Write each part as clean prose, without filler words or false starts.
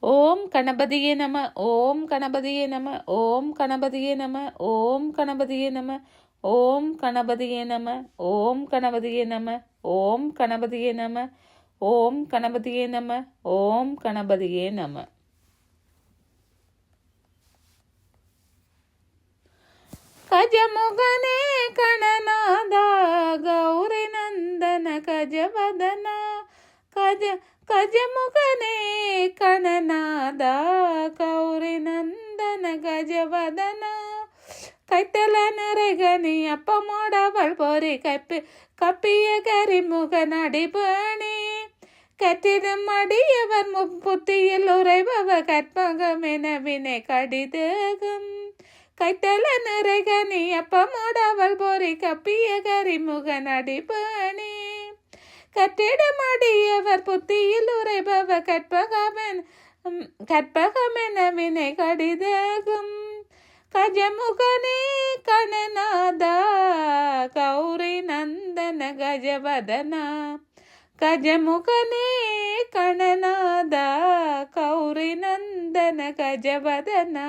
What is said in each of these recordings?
ஓம் கணபதியே நம. ஓம் கணபதியே நம. ஓம் கணபதியே நம. ஓம் கணபதியே நம. ஓம் கணபதியே நம. ஓம் கணபதியே நம. ஓம் கணபதியே நம. ஓம் கணபதியே நம. ஓம் கணபதியே நம. கஜமுகனே கணநாத கௌரி நந்தன கஜவதன கஜமுகனே கணநாத கௌரி நந்தன கஜவதன கைத்தல நிறைகனி அப்பமோடவள் பொறி கப்பிய கரிமுக நடிபணி கற்றிடும் அடியவர் புத்தியில் உரைபவ கற்பகமென வினை கடிதகம் கைத்தல நிறைகனி அப்பமோடவள் பொறி கப்பிய கரிமுக நடிபணி கற்றிடும் அடியவர் புத்தியில் உரைபவ கற்பகமென வினை கடிதகம் கஜமுகனே கணநாத கௌரி நந்தன கஜவதனா கஜமுகனே கணநாத கௌரி நந்தன கஜவதனா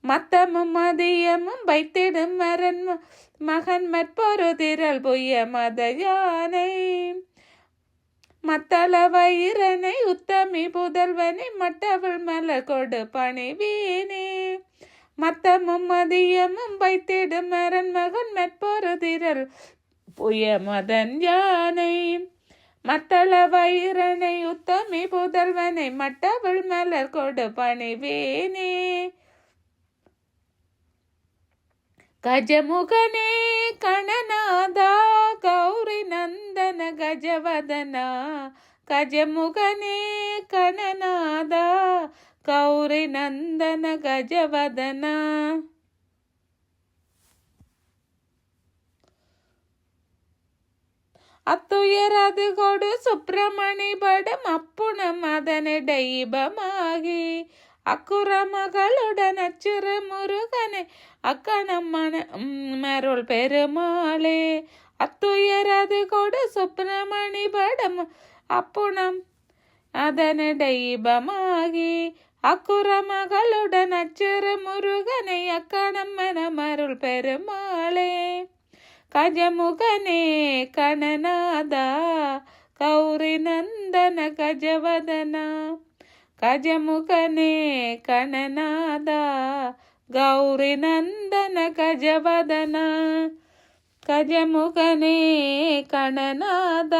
மத்தமும் மதியமும் வைத்திடும் மகன் மற்பொருதிரல் பொய்ய மத யானை மத்தள வயிறனை உத்தமி புதல்வனை மட்டவள் மலர் கொடு பணிவீனே மத்தமும் மதியமும் வைத்திடும் மகன் மற்பொருதிரல் பொய்ய மதன் யானை மத்தள வயிறனை உத்தமி புதல்வனை மட்டவள் மலர் கொடு பணிவீனே கஜமுகனே கணநாத கௌரி நந்தன கஜவதனா கஜமுகனே கணநாத கௌரி நந்தன கஜவதனா அத்துயரது கொடு சுப்பிரமணி படம் அப்புணம் அதனை தெய்வமாகி அக்குற மகளுடன் அச்சுறு முருகனை அக்கணம்மன மருள் பெருமாளே அத்துயரது கொடு சுப்பிரமணி படம் அப்புணம் அதனை தெய்வமாகி அக்குற மகளுடன் அச்சுறு முருகனை அக்கணம்மன மருள் பெருமாளே கஜமுகனே கணநாத கௌரி நந்தன கஜவதனா கஜமுகனே கணநாத கௌரி நந்தன கஜவதனா கஜமுகனே கணநாத